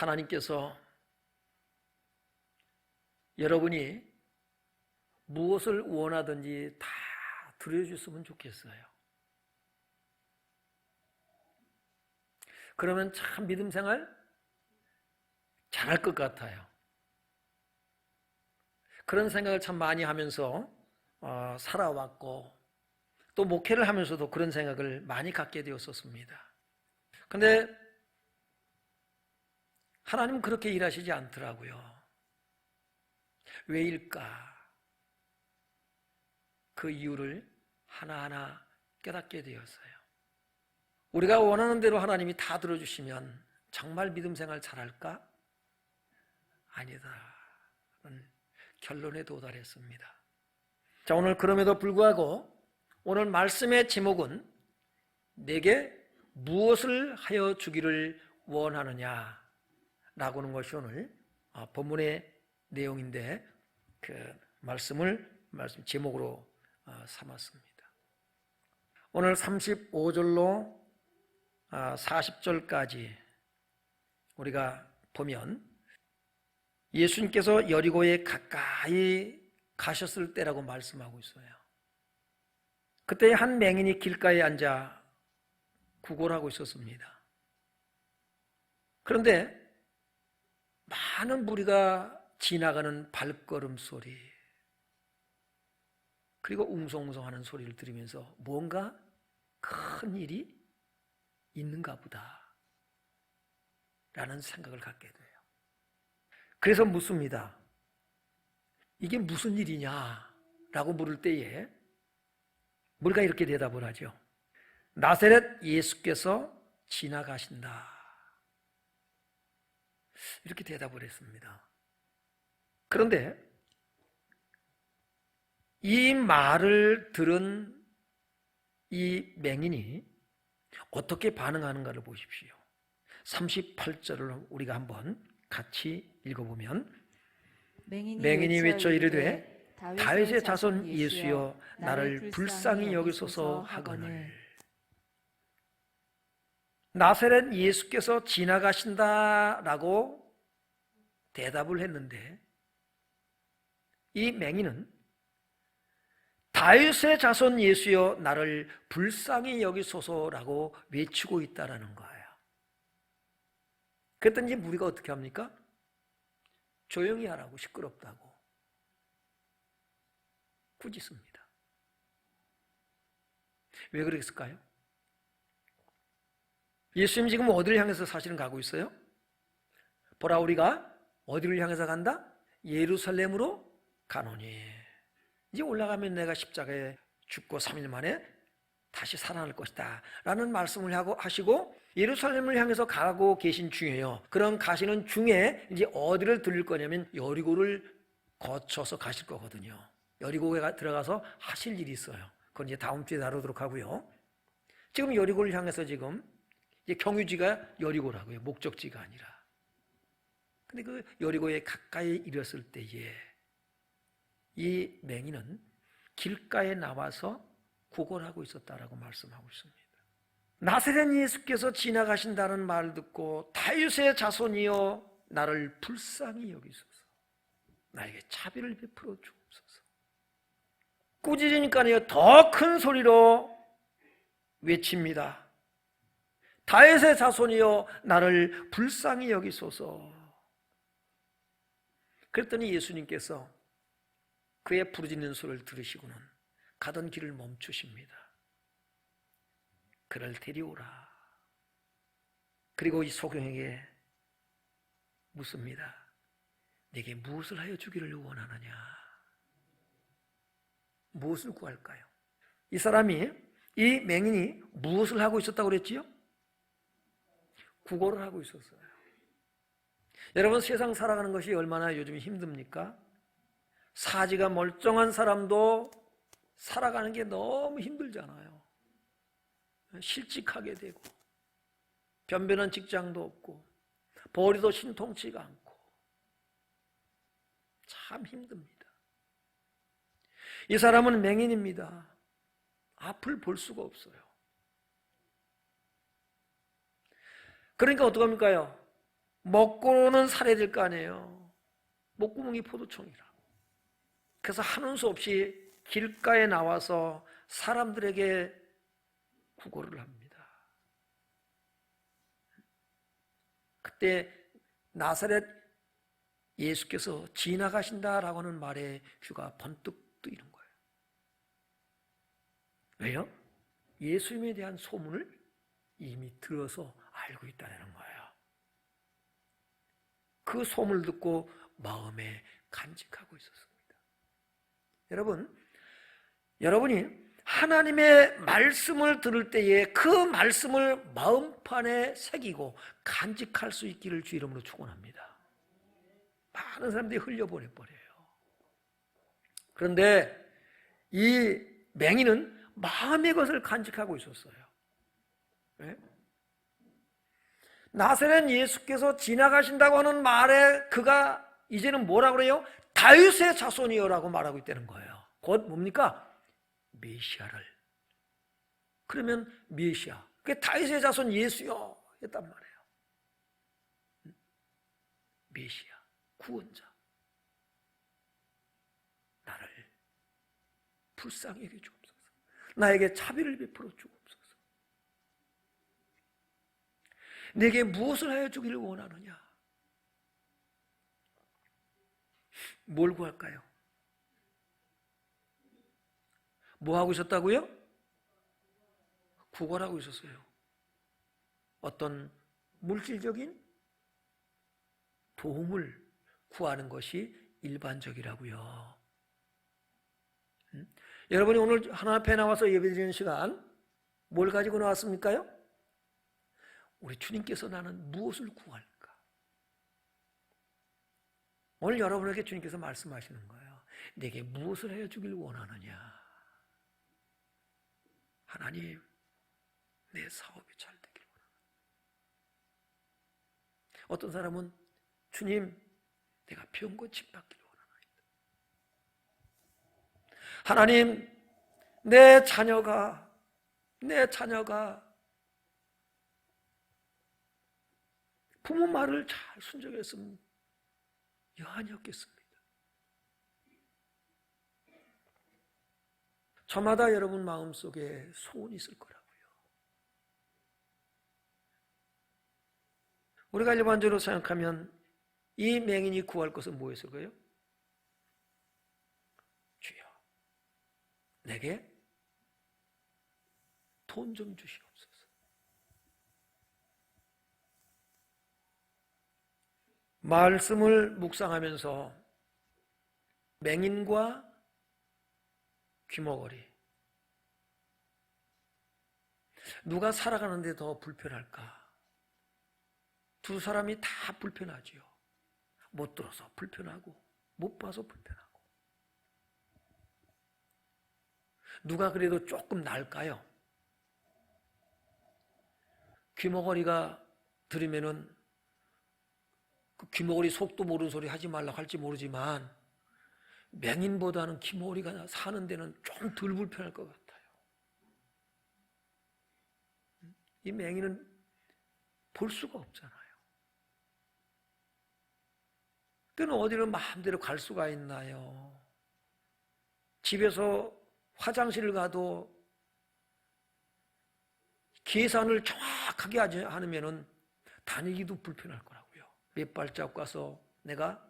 하나님께서 여러분이 무엇을 원하든지 다 드려줬으면 좋겠어요. 그러면 참 믿음 생활 잘할 것 같아요. 그런 생각을 참 많이 하면서 살아왔고, 또 목회를 하면서도 그런 생각을 많이 갖게 되었었습니다. 그런데 하나님은 그렇게 일하시지 않더라고요. 왜일까? 그 이유를 하나하나 깨닫게 되었어요. 우리가 원하는 대로 하나님이 다 들어주시면 정말 믿음 생활 잘할까? 아니다. 라는 결론에 도달했습니다. 자, 오늘 그럼에도 불구하고 오늘 말씀의 제목은 내게 무엇을 하여 주기를 원하느냐 라고 하는 것이 오늘 본문의 내용인데, 그 말씀 제목으로 삼았습니다. 오늘 35절로 40절까지 우리가 보면 예수님께서 여리고에 가까이 가셨을 때라고 말씀하고 있어요. 그때 한 맹인이 길가에 앉아 구걸하고 있었습니다. 그런데 많은 무리가 지나가는 발걸음 소리, 그리고 웅성웅성하는 소리를 들으면서 뭔가 큰 일이 있는가 보다 라는 생각을 갖게 돼요. 그래서 묻습니다. 이게 무슨 일이냐 라고 물을 때에 우리가 이렇게 대답을 하죠. 나사렛 예수께서 지나가신다, 이렇게 대답을 했습니다. 그런데 이 말을 들은 이 맹인이 어떻게 반응하는가를 보십시오. 38절을 우리가 한번 같이 읽어보면, 맹인이 외쳐 이르되 다윗의 자손 예수여 나를 불쌍히 여기소서 하거늘. 나사렛 예수께서 지나가신다라고 대답을 했는데, 이 맹인은 다윗의 자손 예수여 나를 불쌍히 여기소서라고 외치고 있다라는 거예요. 그랬더니 우리가 어떻게 합니까? 조용히 하라고, 시끄럽다고 꾸짖습니다. 왜 그랬을까요? 예수님 지금 어디를 향해서 사실은 가고 있어요? 보라, 우리가 어디를 향해서 간다? 예루살렘으로 가노니. 이제 올라가면 내가 십자가에 죽고 3일 만에 다시 살아날 것이다 라는 말씀을 하시고 예루살렘을 향해서 가고 계신 중이에요. 그런 가시는 중에 이제 어디를 들릴 거냐면 여리고를 거쳐서 가실 거거든요. 여리고에 들어가서 하실 일이 있어요. 그건 이제 다음 주에 다루도록 하고요. 지금 여리고를 향해서 지금 이제 경유지가 여리고라고요. 목적지가 아니라. 근데 그 여리고에 가까이 이르렀을 때에 이 맹인은 길가에 나와서 구걸하고 있었다라고 말씀하고 있습니다. 나사렛 예수께서 지나가신다는 말을 듣고 다윗의 자손이여 나를 불쌍히 여기소서, 나에게 자비를 베풀어 주옵소서. 꾸짖으니까요 더 큰 소리로 외칩니다. 다윗의 자손이여 나를 불쌍히 여기소서. 그랬더니 예수님께서 그의 부르짖는 소리를 들으시고는 가던 길을 멈추십니다. 그를 데려오라. 그리고 이 소경에게 묻습니다. 내게 무엇을 하여 주기를 원하느냐? 무엇을 구할까요? 이 사람이, 이 맹인이 무엇을 하고 있었다고 그랬지요? 구걸을 하고 있었어요. 여러분, 세상 살아가는 것이 얼마나 요즘 힘듭니까? 사지가 멀쩡한 사람도 살아가는 게 너무 힘들잖아요. 실직하게 되고 변변한 직장도 없고 벌이도 신통치가 않고 참 힘듭니다. 이 사람은 맹인입니다. 앞을 볼 수가 없어요. 그러니까 어떡합니까요? 먹고는 살아야 될 거 아니에요. 목구멍이 포도청이라. 그래서 하는 수 없이 길가에 나와서 사람들에게 구걸을 합니다. 그때 나사렛 예수께서 지나가신다라고 하는 말에 귀가 번뜩 뜨이는 거예요. 왜요? 예수님에 대한 소문을 이미 들어서 알고 있다는 거예요. 그 소문을 듣고 마음에 간직하고 있었습니다. 여러분이 하나님의 말씀을 들을 때에 그 말씀을 마음판에 새기고 간직할 수 있기를 주 이름으로 축원합니다. 많은 사람들이 흘려보내버려요. 그런데 이 맹인은 마음의 것을 간직하고 있었어요. 네? 나사렛 예수께서 지나가신다고 하는 말에 그가 이제는 뭐라고 그래요? 다윗의 자손이여라고 말하고 있다는 거예요. 곧 뭡니까? 메시아를. 그러면 메시아, 그게 다윗의 자손 예수여 했단 말이에요. 메시아, 구원자. 나를 불쌍히 여겨 주옵소서. 나에게 자비를 베풀어 주옵소서. 내게 무엇을 하여 주기를 원하느냐? 뭘 구할까요? 뭐 하고 있었다고요? 구걸하고 있었어요. 어떤 물질적인 도움을 구하는 것이 일반적이라고요. 여러분이 오늘 하나님 앞에 나와서 예배드리는 시간 뭘 가지고 나왔습니까요? 우리 주님께서 나는 무엇을 구할까? 오늘 여러분에게 주님께서 말씀하시는 거예요. 내게 무엇을 해주길 원하느냐? 하나님, 내 사업이 잘 되길 원합니다. 어떤 사람은 주님, 내가 병 고침 받기를 원합니다. 하나님, 내 자녀가 부모 말을 잘 순종했으면 여한이 없겠습니다. 저마다 여러분 마음속에 소원이 있을 거라고요. 우리가 일반적으로 생각하면 이 맹인이 구할 것은 뭐였을까요? 주여, 내게 돈 좀 주시옵소서. 말씀을 묵상하면서 맹인과 귀머거리, 누가 살아가는데 더 불편할까? 두 사람이 다 불편하지요. 못 들어서 불편하고 못 봐서 불편하고. 누가 그래도 조금 나을까요? 귀머거리가 들으면은 그 귀머거리 속도 모르는 소리 하지 말라고 할지 모르지만 맹인보다는 귀머거리가 사는 데는 좀 덜 불편할 것 같아요. 이 맹인은 볼 수가 없잖아요. 그는 어디를 마음대로 갈 수가 있나요? 집에서 화장실을 가도 계산을 정확하게 하지 않으면 다니기도 불편할 거라고요. 몇 발자국 가서 내가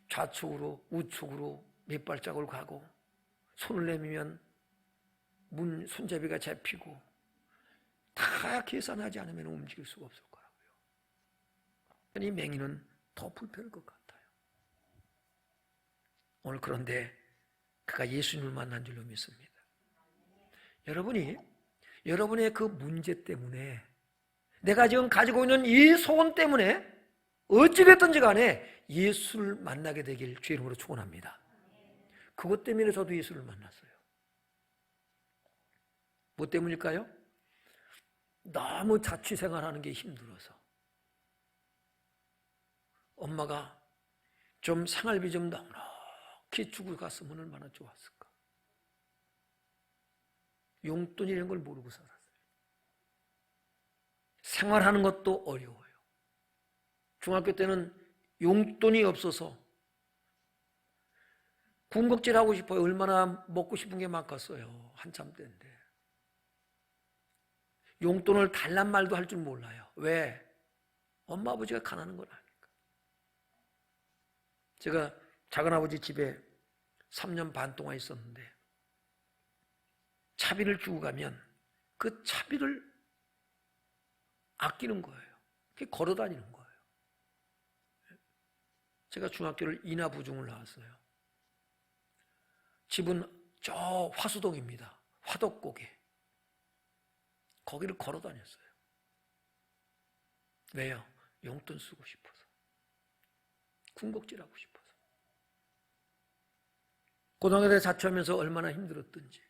좌측으로 우측으로 몇 발자국을 가고 손을 내밀면 손잡이가 잡히고 다 계산하지 않으면 움직일 수가 없을 거라고요. 이 맹인은 더 불편할 것 같아요. 오늘 그런데 그가 예수님을 만난 줄로 믿습니다. 여러분이 여러분의 그 문제 때문에 내가 지금 가지고 있는 이 소원 때문에 어찌됐든지 간에 예수를 만나게 되길 주의 이름으로 축원합니다. 그것 때문에 저도 예수를 만났어요. 뭐 때문일까요? 너무 자취생활하는 게 힘들어서. 엄마가 좀 생활비 좀 넉넉히 주고 갔으면 얼마나 좋았을까. 용돈 이런 걸 모르고 살았어요. 생활하는 것도 어려워요. 중학교 때는 용돈이 없어서 군것질 하고 싶어요. 얼마나 먹고 싶은 게 많겠어요. 한참 때인데. 용돈을 달란 말도 할 줄 몰라요. 왜? 엄마 아버지가 가난한 걸 아니까. 제가 작은아버지 집에 3년 반 동안 있었는데 차비를 주고 가면 그 차비를 아끼는 거예요. 그게 걸어 다니는 거예요. 제가 중학교를 인하부중을 나왔어요. 집은 저 화수동입니다. 화덕고개. 거기를 걸어 다녔어요. 왜요? 용돈 쓰고 싶어서. 군것질하고 싶어서. 고등학교 때 자취하면서 얼마나 힘들었던지.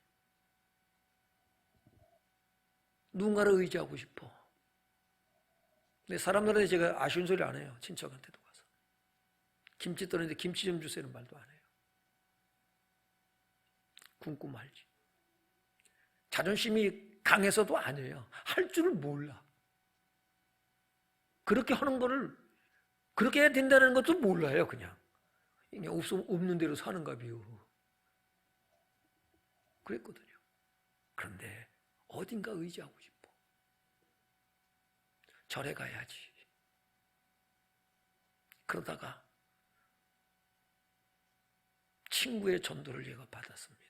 누군가를 의지하고 싶어. 근데 사람들한테 제가 아쉬운 소리 안 해요. 친척한테도 가서. 김치 떠는데 김치 좀 주세요는 말도 안 해요. 굶고 말지. 자존심이 강해서도 안 해요. 할 줄을 몰라. 그렇게 하는 거를 그렇게 해야 된다는 것도 몰라요. 그냥 없는 대로 사는가 봐요. 그랬거든요. 그런데 어딘가 의지하고 싶어. 절에 가야지. 그러다가 친구의 전도를 얘가 받았습니다.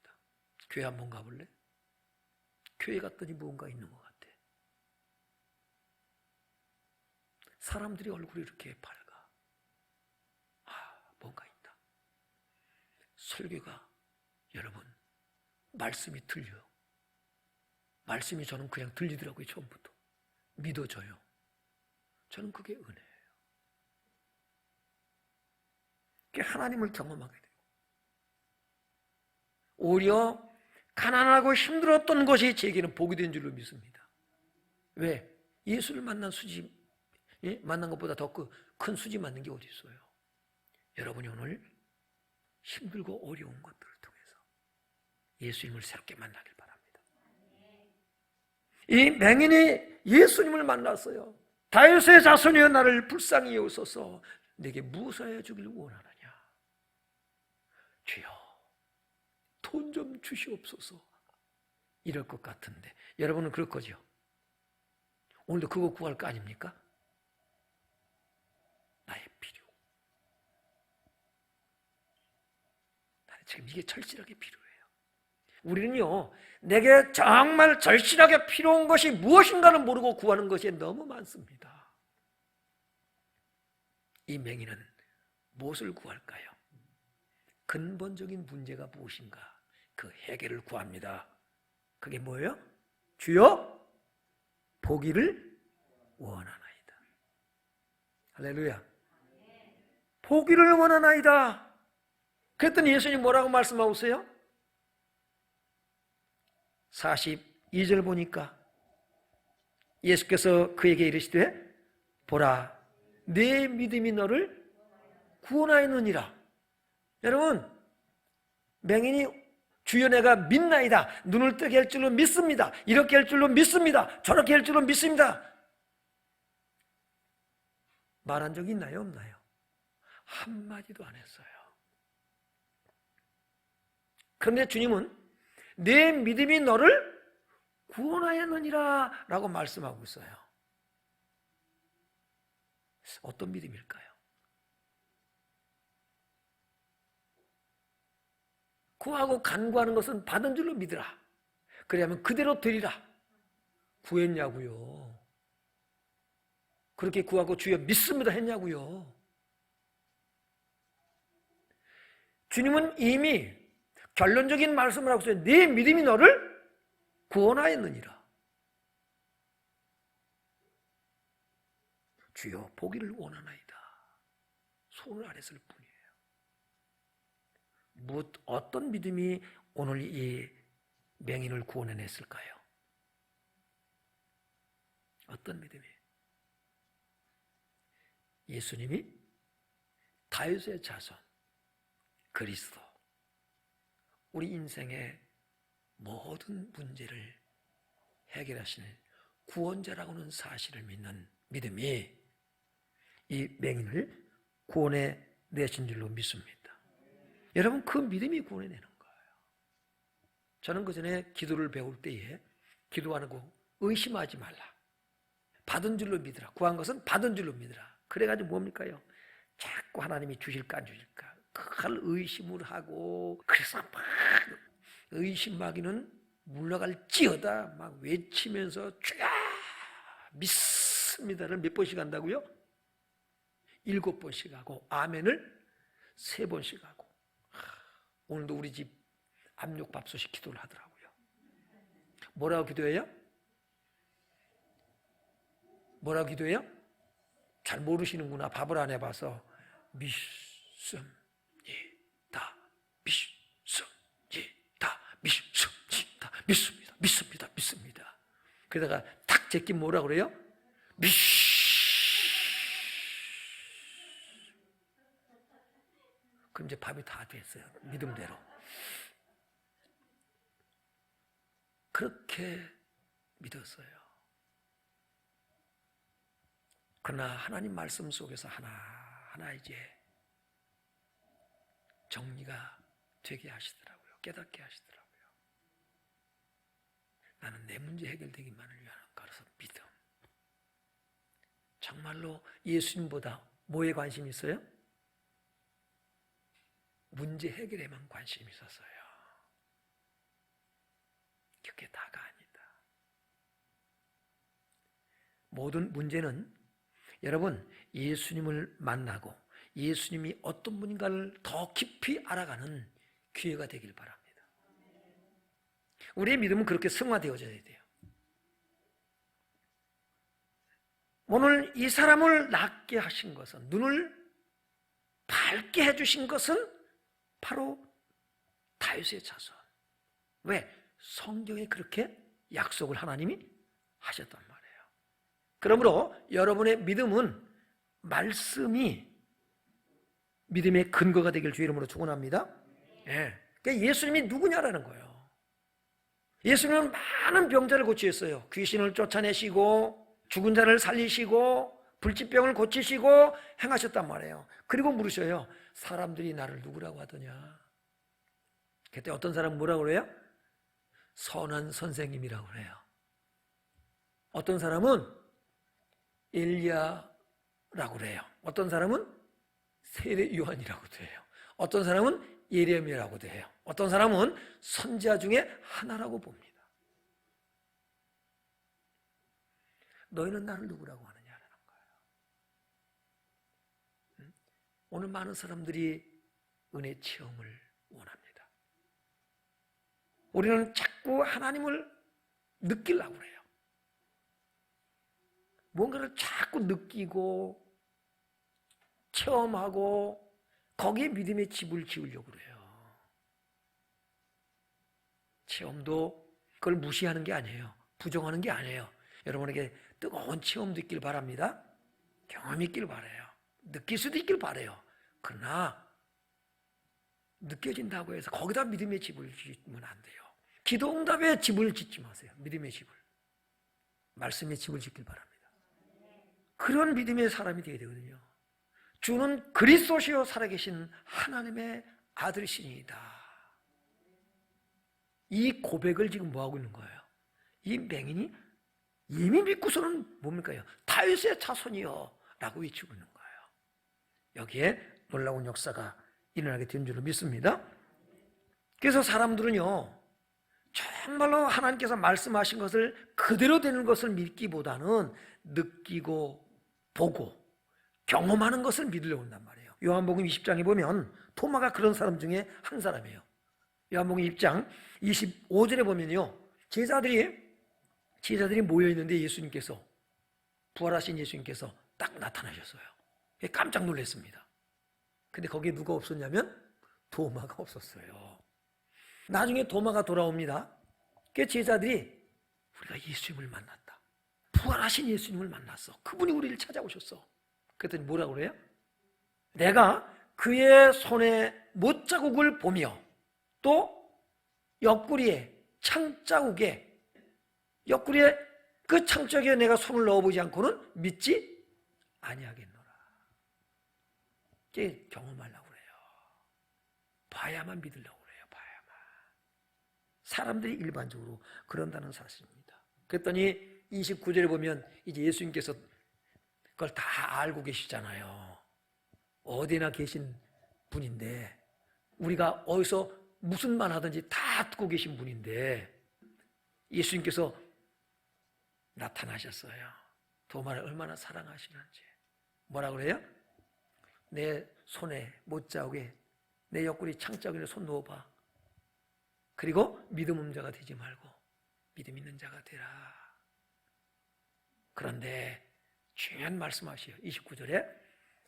교회 한번 가볼래? 교회 갔더니 뭔가 있는 것 같아. 사람들이 얼굴이 이렇게 밝아. 뭔가 있다. 설교가 여러분 말씀이 들려. 말씀이 저는 그냥 들리더라고요. 처음부터. 믿어져요. 저는 그게 은혜예요. 그게 하나님을 경험하게 돼요. 오히려 가난하고 힘들었던 것이 제게는 복이 된 줄로 믿습니다. 왜? 예수를 만난 수지, 만난 것보다 더 큰 수지 만난 게 어디 있어요? 여러분이 오늘 힘들고 어려운 것들을 통해서 예수님을 새롭게 만나길 바랍니다. 이 맹인이 예수님을 만났어요. 다윗의 자손이여 나를 불쌍히 여기소서. 내게 무엇을 해주길 원하느냐? 주여 돈 좀 주시옵소서. 이럴 것 같은데 여러분은 그럴 거죠? 오늘도 그거 구할 거 아닙니까? 나의 필요. 나는 지금 이게 절실하게 필요해요. 우리는요, 내게 정말 절실하게 필요한 것이 무엇인가를 모르고 구하는 것이 너무 많습니다. 이 맹인은 무엇을 구할까요? 근본적인 문제가 무엇인가? 그 해결을 구합니다. 그게 뭐예요? 주여 보기를 원하나이다. 할렐루야. 보기를 원하나이다. 그랬더니 예수님 뭐라고 말씀하고 있어요? 42절 보니까 예수께서 그에게 이르시되 보라 내 믿음이 너를 구원하였느니라. 여러분 맹인이 주여 내가 믿나이다. 눈을 뜨게 할 줄로 믿습니다. 이렇게 할 줄로 믿습니다. 저렇게 할 줄로 믿습니다. 말한 적이 있나요? 없나요? 한마디도 안 했어요. 그런데 주님은 내 믿음이 너를 구원하였느니라 라고 말씀하고 있어요. 어떤 믿음일까요? 구하고 간구하는 것은 받은 줄로 믿으라. 그래야면 그대로 되리라. 구했냐고요? 그렇게 구하고 주여 믿습니다 했냐고요? 주님은 이미 결론적인 말씀을 하고 있어요. 네 믿음이 너를 구원하였느니라. 주여 보기를 원하나이다. 손을 아랬을 뿐이에요. 어떤 믿음이 오늘 이 맹인을 구원해냈을까요? 어떤 믿음이? 예수님이 다윗의 자손 그리스도 우리 인생의 모든 문제를 해결하시는 구원자라고는 사실을 믿는 믿음이 이 맹인을 구원해 내신 줄로 믿습니다. 여러분, 그 믿음이 구원해 내는 거예요. 저는 그 전에 기도를 배울 때에 기도하는 거 의심하지 말라. 받은 줄로 믿으라. 구한 것은 받은 줄로 믿으라. 그래가지고 뭡니까요? 자꾸 하나님이 주실까 안 주실까 그걸 의심을 하고, 그래서 막 의심하기는 물러갈지어다 막 외치면서 주야 믿습니다를 몇 번씩 한다고요? 7번씩 하고 아멘을 3번씩 하고. 오늘도 우리 집 압력밥솥이 기도를 하더라고요. 뭐라고 기도해요? 뭐라고 기도해요? 잘 모르시는구나. 밥을 안 해봐서. 믿습니다. 믿습니다. 믿습니다. 믿습니다. 믿습니다. 믿습니다. 그러다가 탁 제끼면 뭐라고 그래요? 그럼 이제 밥이 다 됐어요. 믿음대로. 그렇게 믿었어요. 그러나 하나님 말씀 속에서 하나하나 이제 정리가 되게 하시더라고요. 깨닫게 하시더라고요. 나는 내 문제 해결되기만을 위한 거라서 믿음. 정말로 예수님보다 뭐에 관심이 있어요? 문제 해결에만 관심이 있었어요. 그게 다가 아니다. 모든 문제는 여러분 예수님을 만나고 예수님이 어떤 분인가를 더 깊이 알아가는 기회가 되길 바랍니다. 우리의 믿음은 그렇게 승화되어져야 돼요. 오늘 이 사람을 낫게 하신 것은, 눈을 밝게 해주신 것은 바로 다윗의 자손. 왜? 성경에 그렇게 약속을 하나님이 하셨단 말이에요. 그러므로 여러분의 믿음은 말씀이 믿음의 근거가 되길 주의 이름으로 축원합니다. 예. 그러니까 예수님이 누구냐라는 거예요. 예수님은 많은 병자를 고치셨어요. 귀신을 쫓아내시고 죽은 자를 살리시고 불치병을 고치시고 행하셨단 말이에요. 그리고 물으셔요. 사람들이 나를 누구라고 하더냐? 그때 어떤 사람은 뭐라고 그래요? 선한 선생님이라고 그래요. 어떤 사람은 엘리야라고 그래요. 어떤 사람은 세례 요한이라고도 해요. 어떤 사람은 예레미야라고도 해요. 어떤 사람은 선지자 중에 하나라고 봅니다. 너희는 나를 누구라고 하느냐라는 거예요. 오늘 많은 사람들이 은혜 체험을 원합니다. 우리는 자꾸 하나님을 느끼려고 그래요. 뭔가를 자꾸 느끼고 체험하고 거기에 믿음의 집을 지으려고 그래요. 체험도 그걸 무시하는 게 아니에요. 부정하는 게 아니에요. 여러분에게 뜨거운 체험도 있길 바랍니다. 경험이 있길 바라요. 느낄 수도 있길 바라요. 그러나 느껴진다고 해서 거기다 믿음의 집을 짓면 안 돼요. 기도 응답의 집을 짓지 마세요. 믿음의 집을. 말씀의 집을 짓길 바랍니다. 그런 믿음의 사람이 되어야 되거든요. 주는 그리스도시요 살아계신 하나님의 아들이시니이다. 이 고백을 지금 뭐하고 있는 거예요? 이 맹인이 이미 믿고서는 뭡니까? 다윗의 자손이요 라고 외치고 있는 거예요. 여기에 놀라운 역사가 일어나게 된 줄로 믿습니다. 그래서 사람들은요 정말로 하나님께서 말씀하신 것을 그대로 되는 것을 믿기보다는 느끼고 보고 경험하는 것을 믿으려고 한단 말이에요. 요한복음 20장에 보면 토마가 그런 사람 중에 한 사람이에요. 요한복음 20장 25절에 보면요 제자들이 모여있는데 예수님께서 부활하신 예수님께서 딱 나타나셨어요. 깜짝 놀랐습니다. 근데 거기에 누가 없었냐면 도마가 없었어요. 나중에 도마가 돌아옵니다. 그 제자들이 우리가 예수님을 만났다. 부활하신 예수님을 만났어. 그분이 우리를 찾아오셨어. 그랬더니 뭐라고 그래요? 내가 그의 손에 못자국을 보며 또 옆구리에 창자국에 옆구리에 그 창자국에 내가 손을 넣어보지 않고는 믿지 아니하겠노라. 이제 경험하려고 그래요. 봐야만 믿으려고 그래요. 봐야만. 사람들이 일반적으로 그런다는 사실입니다. 그랬더니 29절에 보면 이제 예수님께서 그걸 다 알고 계시잖아요. 어디나 계신 분인데, 우리가 어디서 무슨 말 하든지 다 듣고 계신 분인데, 예수님께서 나타나셨어요. 도마를 얼마나 사랑하시는지. 뭐라 그래요? 내 손에 못자국에 내 옆구리 창자국에 손 넣어봐. 그리고 믿음 없는 자가 되지 말고 믿음 있는 자가 되라. 그런데 중요한 말씀하시요. 29절에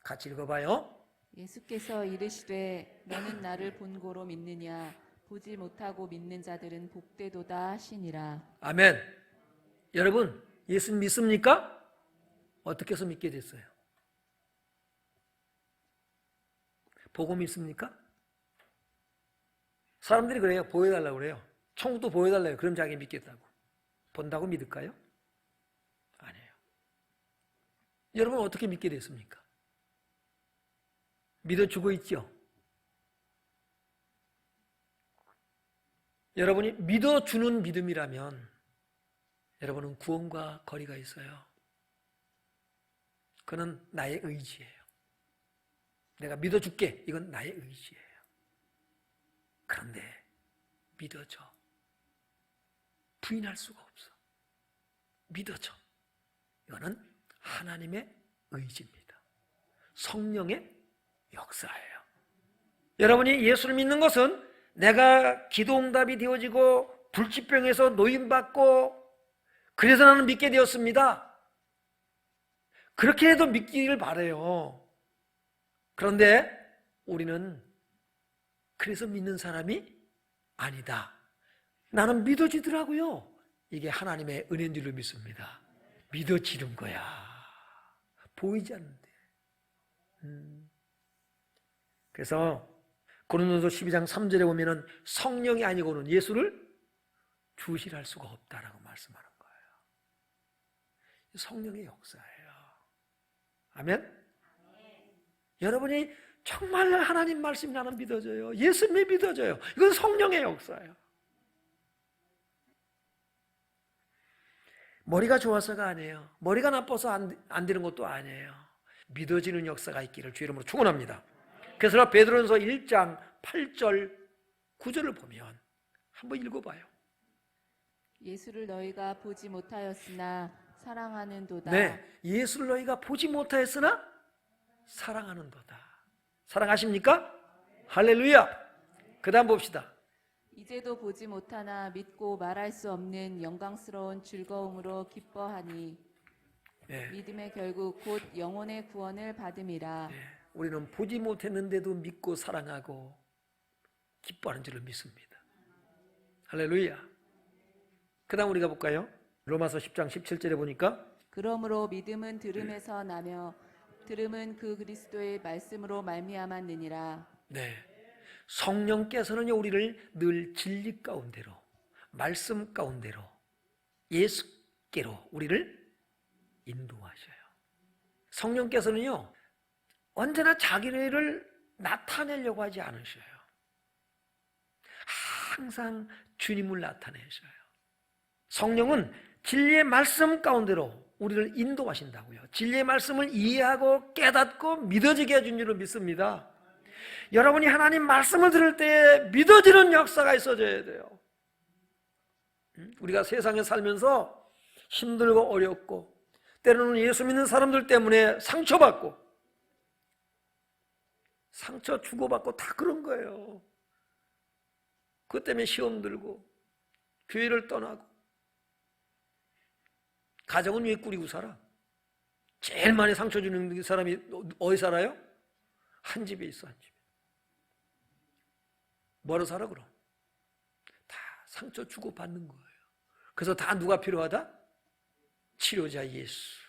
같이 읽어봐요. 예수께서 이르시되 너는 나를 본고로 믿느냐 보지 못하고 믿는 자들은 복되도다 하시니라. 아멘. 여러분, 예수 믿습니까? 어떻게 해서 믿게 됐어요? 보고 믿습니까? 사람들이 그래요. 보여달라고 그래요. 천국도 보여달라고. 그럼 자기 믿겠다고. 본다고 믿을까요? 아니에요. 여러분 어떻게 믿게 됐습니까? 믿어주고 있죠? 여러분이 믿어주는 믿음이라면 여러분은 구원과 거리가 있어요. 그는 나의 의지예요. 내가 믿어줄게. 이건 나의 의지예요. 그런데 믿어줘. 부인할 수가 없어. 믿어줘. 이거는 하나님의 의지입니다. 성령의 역사예요. 여러분이 예수를 믿는 것은 내가 기도응답이 되어지고 불치병에서 노임받고 그래서 나는 믿게 되었습니다. 그렇게 해도 믿기를 바라요. 그런데 우리는 그래서 믿는 사람이 아니다. 나는 믿어지더라고요. 이게 하나님의 은혜인 줄로 믿습니다. 믿어지는 거야. 보이지 않는데. 그래서 고린도서 12장 3절에 보면은 성령이 아니고는 예수를 주시할 수가 없다라고 말씀하는 거예요. 성령의 역사예요. 아멘? 여러분이 정말 하나님 말씀이 나는 믿어져요. 예수님이 믿어져요. 이건 성령의 역사예요. 머리가 좋아서가 아니에요. 머리가 나빠서 안 되는 것도 아니에요. 믿어지는 역사가 있기를 주 이름으로 축원합니다. 그래서 베드로전서 1장 8절 9절을 보면 한번 읽어봐요. 예수를 너희가 보지 못하였으나 사랑하는도다. 네, 예수를 너희가 보지 못하였으나 사랑하는도다. 사랑하십니까? 할렐루야. 그 다음 봅시다. 이제도 보지 못하나 믿고 말할 수 없는 영광스러운 즐거움으로 기뻐하니 네. 믿음의 결국 곧 영혼의 구원을 받음이라. 네, 우리는 보지 못했는데도 믿고 사랑하고 기뻐하는 줄을 믿습니다. 할렐루야. 그 다음 우리가 볼까요? 로마서 10장 17절에 보니까 그러므로 믿음은 들음에서 나며 들음은 그 그리스도의 말씀으로 말미암았느니라. 네, 성령께서는요 우리를 늘 진리 가운데로 말씀 가운데로 예수께로 우리를 인도하셔요. 성령께서는요 언제나 자기를 나타내려고 하지 않으셔요. 항상 주님을 나타내셔요. 성령은 진리의 말씀 가운데로 우리를 인도하신다고요. 진리의 말씀을 이해하고 깨닫고 믿어지게 해준 줄로 믿습니다. 여러분이 하나님 말씀을 들을 때 믿어지는 역사가 있어져야 돼요. 우리가 세상에 살면서 힘들고 어렵고 때로는 예수 믿는 사람들 때문에 상처받고 상처 주고받고 다 그런 거예요. 그것 때문에 시험 들고 교회를 떠나고 가정은 왜 꾸리고 살아? 제일 많이 상처 주는 사람이 어디 살아요? 한 집에 있어. 한 집에. 뭐로 살아 그럼? 다 상처 주고받는 거예요. 그래서 다 누가 필요하다? 치료자 예수.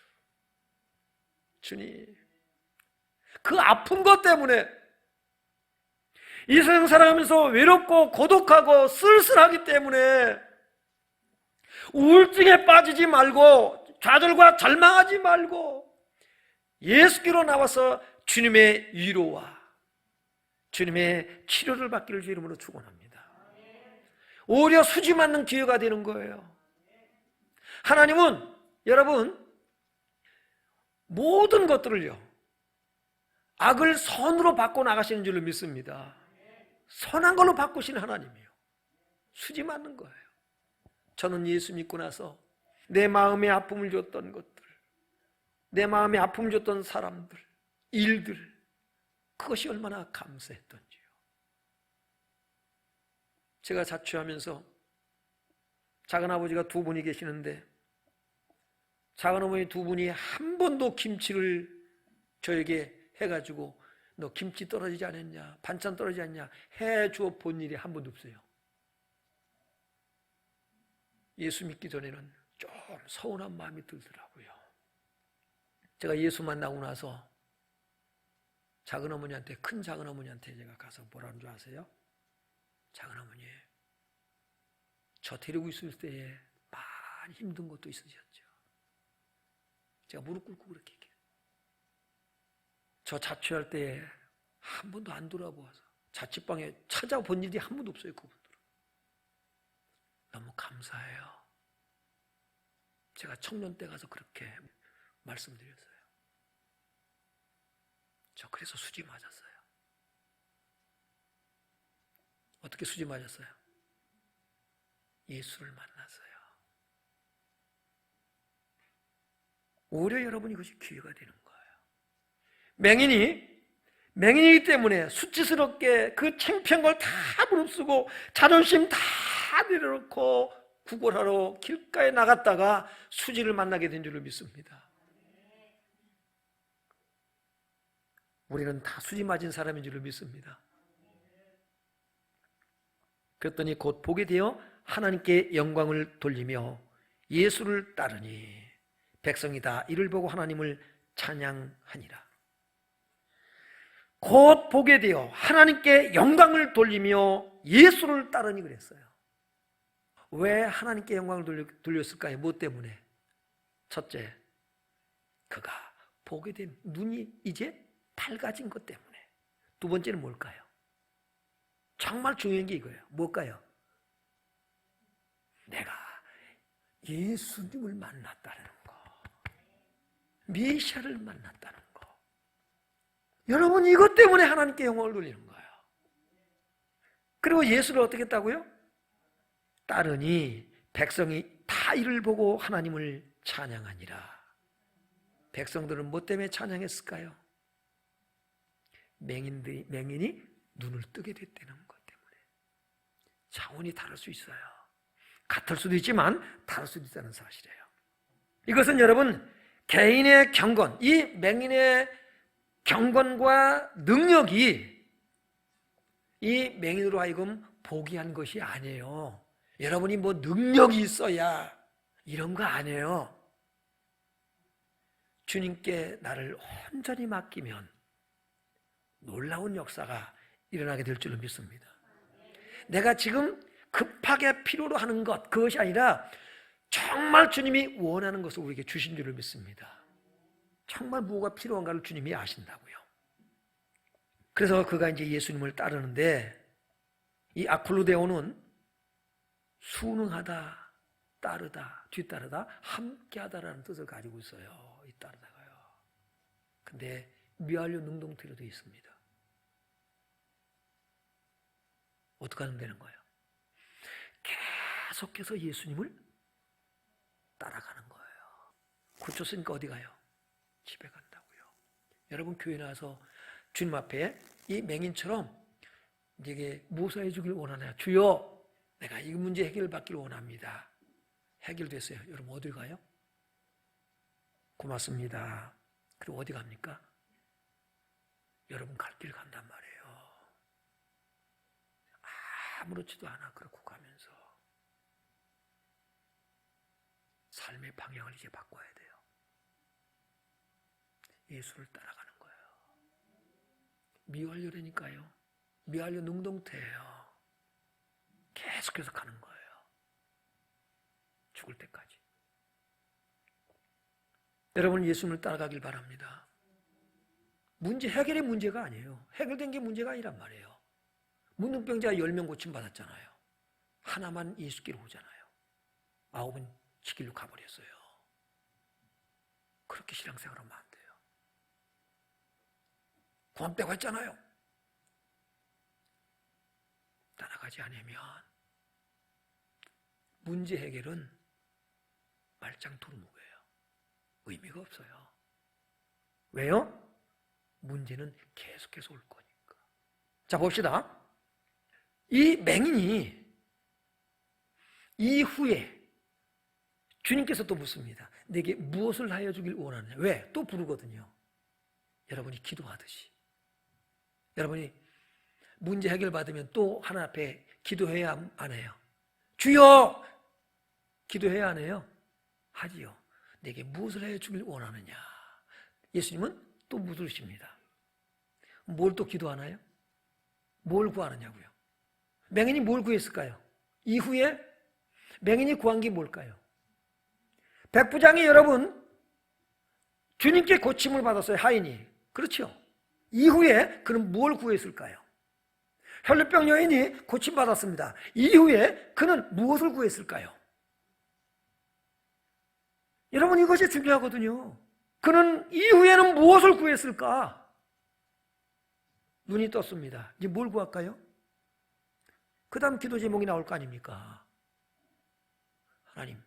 주님. 그 아픈 것 때문에 이 세상 살아가면서 외롭고 고독하고 쓸쓸하기 때문에 우울증에 빠지지 말고 좌절과 절망하지 말고 예수께로 나와서 주님의 위로와 주님의 치료를 받기를 주 이름으로 축원합니다. 오히려 수지 맞는 기회가 되는 거예요. 하나님은 여러분 모든 것들을요 악을 선으로 바꿔 나가시는 줄로 믿습니다. 선한 걸로 바꾸시는 하나님이에요. 수지 맞는 거예요. 저는 예수 믿고 나서 내 마음에 아픔을 줬던 것들, 내 마음에 아픔을 줬던 사람들, 일들, 그것이 얼마나 감사했던지요. 제가 자취하면서 작은아버지가 두 분이 계시는데 작은어머니 두 분이 한 번도 김치를 저에게 해가지고 너 김치 떨어지지 않았냐, 반찬 떨어지지 않냐 해주어 본 일이 한 번도 없어요. 예수 믿기 전에는 좀 서운한 마음이 들더라고요. 제가 예수 만나고 나서 작은어머니한테, 큰 작은어머니한테 제가 가서 뭐라는 줄 아세요? 작은어머니, 저 데리고 있을 때에 많이 힘든 것도 있으셨죠. 제가 무릎 꿇고 그렇게 얘기해요. 저 자취할 때에 한 번도 안 돌아보아서 자취방에 찾아본 일이 한 번도 없어요. 그분들은. 너무 감사해요. 제가 청년 때 가서 그렇게 말씀드렸어요. 저 그래서 수지 맞았어요. 어떻게 수지 맞았어요? 예수를 만났어요. 오히려 여러분 이것이 기회가 되는 거예요. 맹인이기 때문에 수치스럽게 그 창피한 걸 다 무릅쓰고 자존심 다 내려놓고 구걸하러 길가에 나갔다가 수지를 만나게 된 줄로 믿습니다. 우리는 다 수지 맞은 사람인 줄로 믿습니다. 그랬더니 곧 보게 되어 하나님께 영광을 돌리며 예수를 따르니 백성이 다 이를 보고 하나님을 찬양하니라. 곧 보게 되어 하나님께 영광을 돌리며 예수를 따르니 그랬어요. 왜 하나님께 영광을 돌렸을까요? 무엇 때문에? 첫째, 그가 보게 된 눈이 이제 밝아진 것 때문에. 두 번째는 뭘까요? 정말 중요한 게 이거예요. 뭘까요? 내가 예수님을 만났다는 거, 메시아를 만났다는 거. 여러분 이것 때문에 하나님께 영광을 돌리는 거예요. 그리고 예수를 어떻게 했다고요? 따르니 백성이 다 이를 보고 하나님을 찬양하니라. 백성들은 뭐 때문에 찬양했을까요? 맹인이 눈을 뜨게 됐다는 것 때문에. 차원이 다를 수 있어요. 같을 수도 있지만 다를 수도 있다는 사실이에요. 이것은 여러분 개인의 경건, 이 맹인의 경건과 능력이 이 맹인으로 하여금 보게 한 것이 아니에요. 여러분이 뭐 능력이 있어야 이런 거 아니에요. 주님께 나를 온전히 맡기면 놀라운 역사가 일어나게 될 줄로 믿습니다. 내가 지금 급하게 필요로 하는 것, 그것이 아니라 정말 주님이 원하는 것을 우리에게 주신 줄을 믿습니다. 정말 무엇가 필요한가를 주님이 아신다고요. 그래서 그가 이제 예수님을 따르는데 이 아클루데오는 순응하다, 따르다, 뒤따르다, 함께하다라는 뜻을 가지고 있어요. 이 따르다가요. 근데 미완료 능동태로 되어 있습니다. 어떻게 하면 되는 거예요? 계속해서 예수님을 따라가는 거예요. 고쳤으니까 어디 가요? 집에 간다고요. 여러분 교회 나와서 주님 앞에 이 맹인처럼 이게 무엇을 해주길 원하나요? 주여, 내가 이 문제 해결받기를 원합니다. 해결됐어요. 여러분 어디 가요? 고맙습니다. 그리고 어디 갑니까? 여러분 갈 길 간단 말이에요. 아무렇지도 않아 그렇고 가면서 삶의 방향을 이제 바꿔야 돼요. 예수를 따라가는 거예요. 미완료라니까요. 미완료 능동태예요. 계속해서 가는 거예요. 죽을 때까지. 여러분 예수님을 따라가길 바랍니다. 문제 해결의 문제가 아니에요. 해결된 게 문제가 아니란 말이에요. 문둥병자 10명 고침받았잖아요. 하나만 예수께로 오잖아요. 9은 지길로 가버렸어요. 그렇게 신앙생활하면 안 돼요. 구원되고 했잖아요. 따라가지 않으면 문제 해결은 말짱 도루묵이에요. 의미가 없어요. 왜요? 문제는 계속해서 올 거니까. 자, 봅시다. 이 맹인이 이후에 주님께서 또 묻습니다. 내게 무엇을 하여 주길 원하느냐? 왜? 또 부르거든요. 여러분이 기도하듯이. 여러분이 문제 해결받으면 또 하나 앞에 기도해야 안 해요? 주여! 기도해야 안 해요? 하지요. 내게 무엇을 하여 주길 원하느냐? 예수님은 또 묻으십니다. 뭘 또 기도하나요? 뭘 구하느냐고요? 맹인이 뭘 구했을까요? 이후에 맹인이 구한 게 뭘까요? 백부장이 여러분 주님께 고침을 받았어요. 하인이. 그렇죠? 이후에 그는 뭘 구했을까요? 혈루병 여인이 고침받았습니다. 이후에 그는 무엇을 구했을까요? 여러분 이것이 중요하거든요. 그는 이후에는 무엇을 구했을까? 눈이 떴습니다. 이제 뭘 구할까요? 그 다음 기도 제목이 나올 거 아닙니까? 하나님,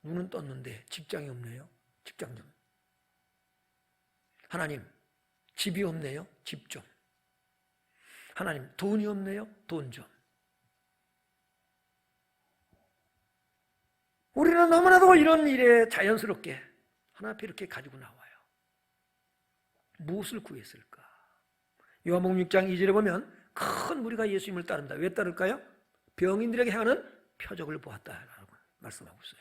눈은 떴는데 직장이 없네요. 직장 좀. 하나님, 집이 없네요. 집 좀. 하나님, 돈이 없네요. 돈 좀. 우리는 너무나도 이런 일에 자연스럽게 하나 앞에 이렇게 가지고 나와요. 무엇을 구했을까? 요한복음 6장 2절에 보면 큰 무리가 예수님을 따릅니다. 왜 따를까요? 병인들에게 행하는 표적을 보았다라고 말씀하고 있어요.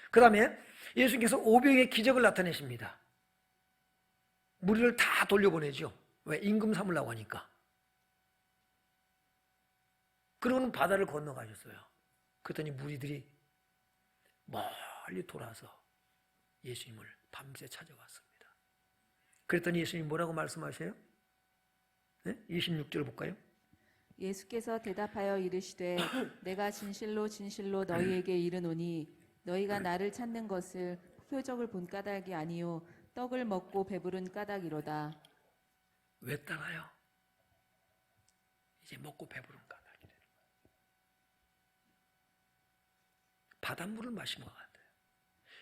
그 다음에 예수님께서 오병의 기적을 나타내십니다. 무리를 다 돌려보내죠. 왜? 임금 삼으려고 하니까. 그러고는 바다를 건너가셨어요. 그랬더니 무리들이 멀리 돌아서 예수님을 밤새 찾아왔습니다. 그랬더니 예수님이 뭐라고 말씀하세요? 네? 26절 볼까요? 예수께서 대답하여 이르시되 내가 진실로 진실로 너희에게 이르노니 너희가 나를 찾는 것을 표적을 본 까닭이 아니요 떡을 먹고 배부른 까닭이로다. 왜 따라요? 이제 먹고 배부른 까닭이 되는 거예요. 바닷물을 마신 것 같아요.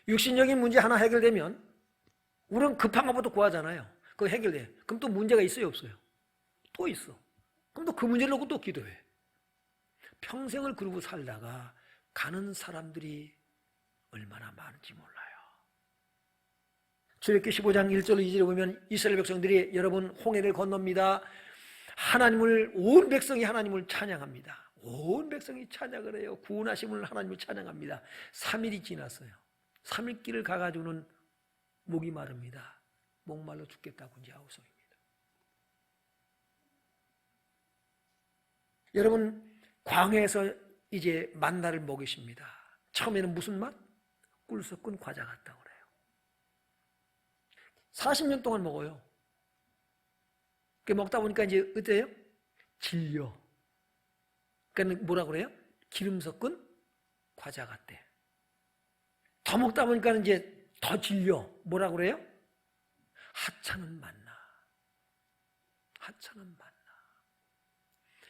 육신적인 문제 하나 해결되면 우리는 급한 것부터 구하잖아요. 그거 해결돼. 그럼 또 문제가 있어요, 없어요? 또 있어. 그럼 또 그 문제를 놓고 또 기도해. 평생을 그러고 살다가 가는 사람들이 얼마나 많은지 몰라요. 출애굽기 15장 1절 2절에 보면 이스라엘 백성들이 여러분 홍해를 건넙니다. 하나님을 온 백성이 하나님을 찬양합니다. 온 백성이 찬양을 해요. 구원하심을 하나님을 찬양합니다. 3일이 지났어요. 3일 길을 가가지고는 목이 마릅니다. 목말라 죽겠다고 이제 아우성입니다. 여러분 광야에서 이제 만나를 먹이십니다. 처음에는 무슨 맛? 꿀 섞은 과자 같다고 그래요. 40년 동안 먹어요. 먹다 보니까 이제 어때요? 질려. 그러니까 뭐라고 그래요? 기름 섞은 과자 같대. 더 먹다 보니까 이제 더 질려. 뭐라고 그래요? 하찮은 만나. 하찮은 만나.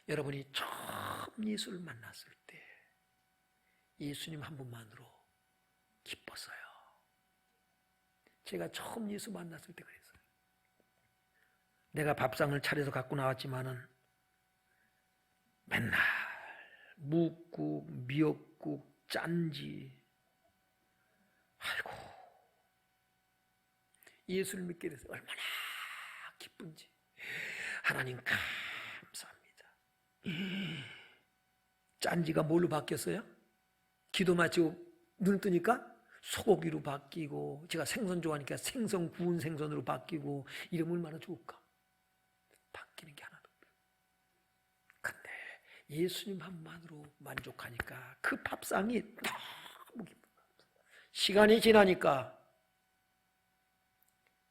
여러분이 처음 예수를 만났을 때 예수님 한 분만으로 기뻤어요. 제가 처음 예수 만났을 때 그랬어요. 내가 밥상을 차려서 갖고 나왔지만은 맨날 묵국, 미역국, 짠지. 아이고, 예수를 믿게 돼서 얼마나 기쁜지. 하나님 감사합니다. 짠지가 뭘로 바뀌었어요? 기도 마치고 눈 뜨니까 소고기로 바뀌고, 제가 생선 좋아하니까 생선, 구운 생선으로 바뀌고, 이러면 얼마나 좋을까? 바뀌는 게 하나도 없어요. 근데 예수님 한만으로 만족하니까 그 밥상이 너무 기쁜 거예요. 시간이 지나니까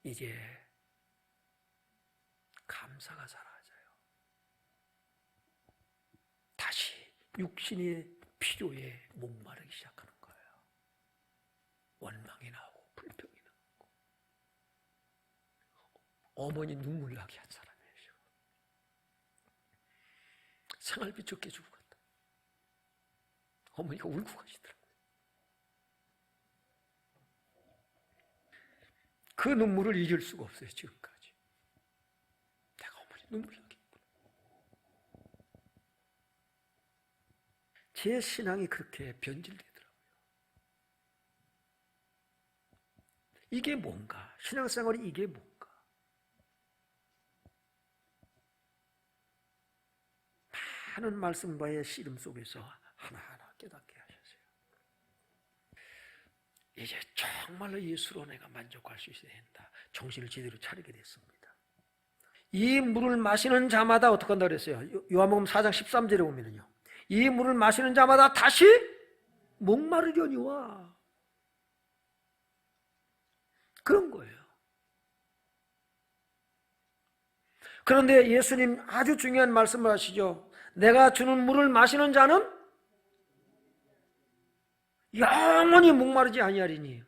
이제 감사가 사라져요. 다시 육신의 필요에 목마르기 시작하는 거예요. 원망이 나오고 불평이 나오고. 어머니 눈물 나게 한 사람이에요. 생활비 적게 주고 갔다. 어머니가 울고 가시더라고요. 그 눈물을 잊을 수가 없어요. 지금까지. 내가 어머니 눈물 나게 했구나. 제 신앙이 그렇게 변질되더라고요. 이게 뭔가? 신앙생활이 이게 뭔가? 많은 말씀과의 씨름 속에서 하나하나 깨닫게 하셨어요. 이제 정말로 예수로 내가 만족할 수 있어야 된다. 정신을 제대로 차리게 됐습니다. 이 물을 마시는 자마다 어떻게 한다고 그랬어요? 요한복음 4장 13절에 보면요, 이 물을 마시는 자마다 다시 목마르려니와, 그런 거예요. 그런데 예수님 아주 중요한 말씀을 하시죠. 내가 주는 물을 마시는 자는 영원히 목마르지 아니하리니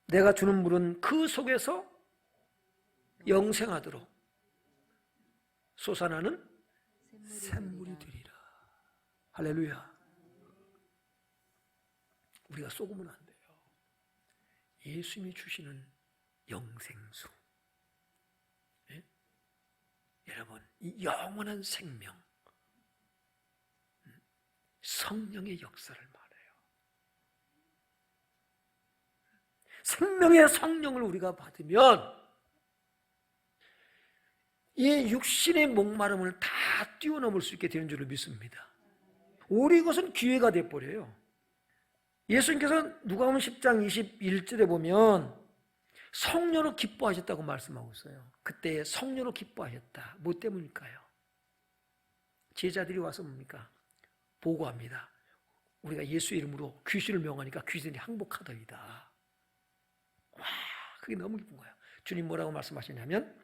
내가 주는 물은 그 속에서 영생하도록 솟아나는 샘물이 되리라. 할렐루야. 우리가 속으면 안 돼요. 예수님이 주시는 영생수, 여러분, 이 영원한 생명, 성령의 역사를 말해요. 생명의 성령을 우리가 받으면 이 육신의 목마름을 다 뛰어넘을 수 있게 되는 줄로 믿습니다. 오히려 이것은 기회가 돼버려요. 예수님께서 누가복음 10장 21절에 보면 성녀로 기뻐하셨다고 말씀하고 있어요. 그때 성녀로 기뻐하셨다. 뭐 때문일까요? 제자들이 와서 뭡니까? 보고합니다. 우리가 예수 이름으로 귀신을 명하니까 귀신이 항복하더이다. 와, 그게 너무 기쁜 거예요. 주님 뭐라고 말씀하시냐면,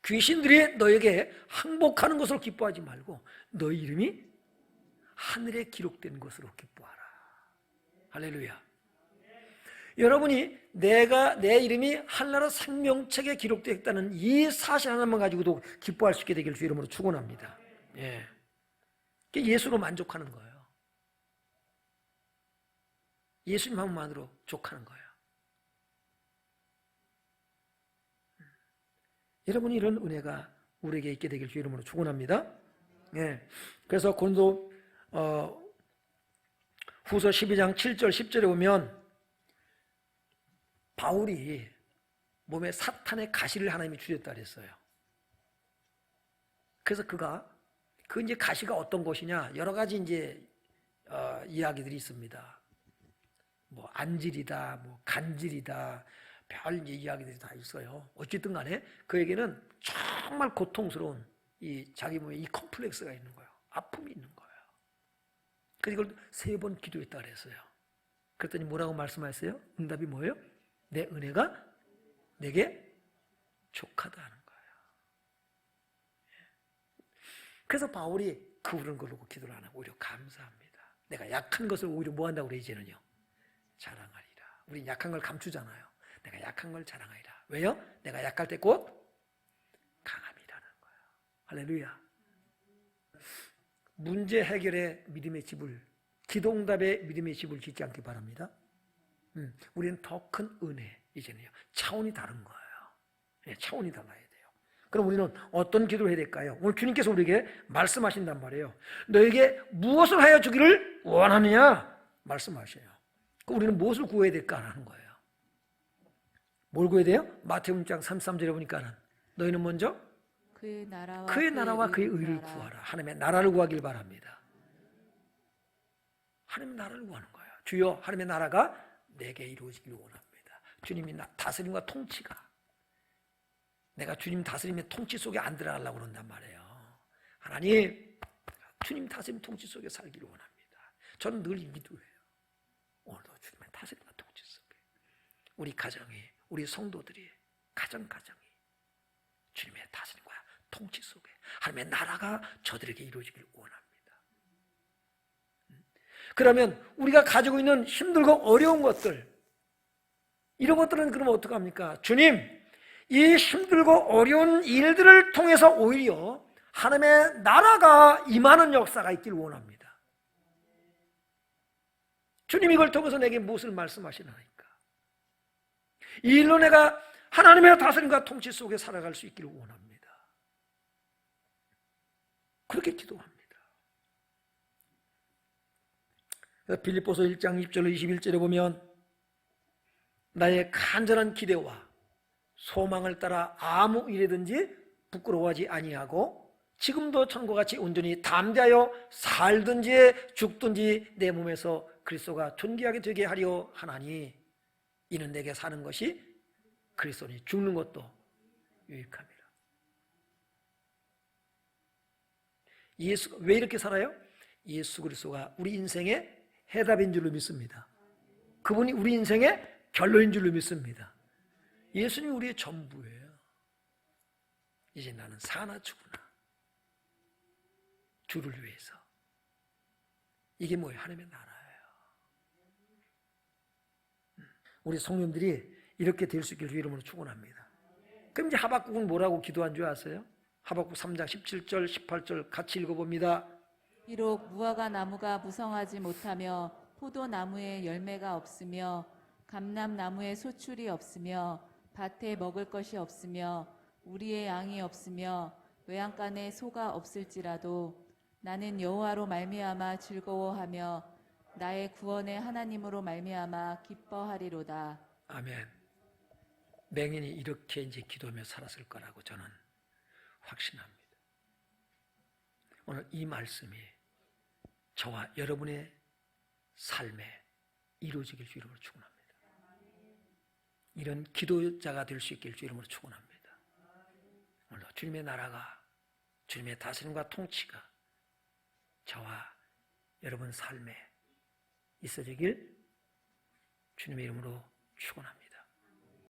귀신들이 너에게 항복하는 것으로 기뻐하지 말고 너희 이름이 하늘에 기록된 것으로 기뻐하라. 할렐루야. 여러분이 내 이름이 한나라 생명책에 기록되었다는 이 사실 하나만 가지고도 기뻐할 수 있게 되길 주 이름으로 축원합니다. 예. 예수로 만족하는 거예요. 예수님 한 분만으로 족하는 거예요. 여러분이 이런 은혜가 우리에게 있게 되길 주 이름으로 축원합니다. 예. 그래서 고린도 후서 12장 7절 10절에 보면 바울이 몸에 사탄의 가시를 하나님이 주셨다 그랬어요. 그래서 그 이제 가시가 어떤 것이냐, 여러 가지 이제 이야기들이 있습니다. 뭐 안질이다, 뭐 간질이다, 별 이제 이야기들이 다 있어요. 어쨌든 간에 그에게는 정말 고통스러운 이 자기 몸에 이 컴플렉스가 있는 거예요. 아픔이 있는 거예요. 그래서 이걸 3번 기도했다 그랬어요. 그랬더니 뭐라고 말씀하셨어요? 응답이 뭐예요? 내 은혜가 내게 족하다 하는 거예요. 그래서 바울이 그런 걸로 기도를 안 하고 오히려 감사합니다. 내가 약한 것을 오히려 뭐 한다고 그래 이제는요? 자랑하리라. 우리 약한 걸 감추잖아요. 내가 약한 걸 자랑하리라. 왜요? 내가 약할 때 곧 강함이라는 거예요. 할렐루야. 문제 해결의 믿음의 집을, 기도응답의 믿음의 집을 짓지 않기 바랍니다. 우리는 더 큰 은혜, 이제는요, 차원이 다른 거예요. 네, 차원이 달라야 돼요. 그럼 우리는 어떤 기도를 해야 될까요? 오늘 주님께서 우리에게 말씀하신단 말이에요. 너에게 무엇을 하여 주기를 원하느냐? 말씀하셔요. 그럼 우리는 무엇을 구해야 될까 하는 거예요. 뭘 구해야 돼요? 마태복음 6장 33절에 보니까는 너희는 먼저 그의 나라와 그의 의를 구하라. 하나님의 나라를 구하길 바랍니다. 하나님의 나라를 구하는 거예요. 주여, 하나님의 나라가 내게 이루어지길 원합니다. 주님이 다스림과 통치가, 내가 주님 다스림의 통치 속에 안 들어가려고 그런단 말이에요. 하나님, 주님 다스림 통치 속에 살기를 원합니다. 저는 늘 기도해요. 오늘도 주님의 다스림과 통치 속에 우리 가정이, 우리 성도들이, 가정이 주님의 다스림과 통치 속에 하나님의 나라가 저들에게 이루어지길 원합니다. 그러면 우리가 가지고 있는 힘들고 어려운 것들, 이런 것들은 그러면 어떡합니까? 주님, 이 힘들고 어려운 일들을 통해서 오히려 하나님의 나라가 임하는 역사가 있길 원합니다. 주님, 이걸 통해서 내게 무엇을 말씀하시나이까? 이 일로 내가 하나님의 다스림과 통치 속에 살아갈 수 있기를 원합니다. 그렇게 기도합니다. 빌립보서 1장 20절로 21절에 보면 나의 간절한 기대와 소망을 따라 아무 일이든지 부끄러워하지 아니하고 지금도 전과 같이 온전히 담대하여 살든지 죽든지 내 몸에서 그리스도가 존귀하게 되게 하려 하나니 이는 내게 사는 것이 그리스도니 죽는 것도 유익합니다. 예수가 왜 이렇게 살아요? 예수 그리스도가 우리 인생의 해답인 줄로 믿습니다. 그분이 우리 인생의 결론인 줄로 믿습니다. 예수님이 우리의 전부예요. 이제 나는 사나 죽으나 주를 위해서. 이게 뭐예요? 하나님의 나라예요. 우리 성령들이 이렇게 될 수 있기를 주 이름으로 축원합니다. 그럼 이제 하박국은 뭐라고 기도한 줄 아세요? 하박국 3장 17절 18절 같이 읽어봅니다. 비록 무화과 나무가 무성하지 못하며 포도나무에 열매가 없으며 감람나무에 소출이 없으며 밭에 먹을 것이 없으며 우리의 양이 없으며 외양간에 소가 없을지라도 나는 여호와로 말미암아 즐거워하며 나의 구원의 하나님으로 말미암아 기뻐하리로다. 아멘. 맹인이 이렇게 이제 기도하며 살았을 거라고 저는 확신합니다. 오늘 이 말씀이 저와 여러분의 삶에 이루어지길 주 이름으로 축원합니다. 이런 기도자가 될 수 있길 주 이름으로 축원합니다. 오늘도 주님의 나라가, 주님의 다스림과 통치가 저와 여러분 삶에 있어지길 주님의 이름으로 축원합니다.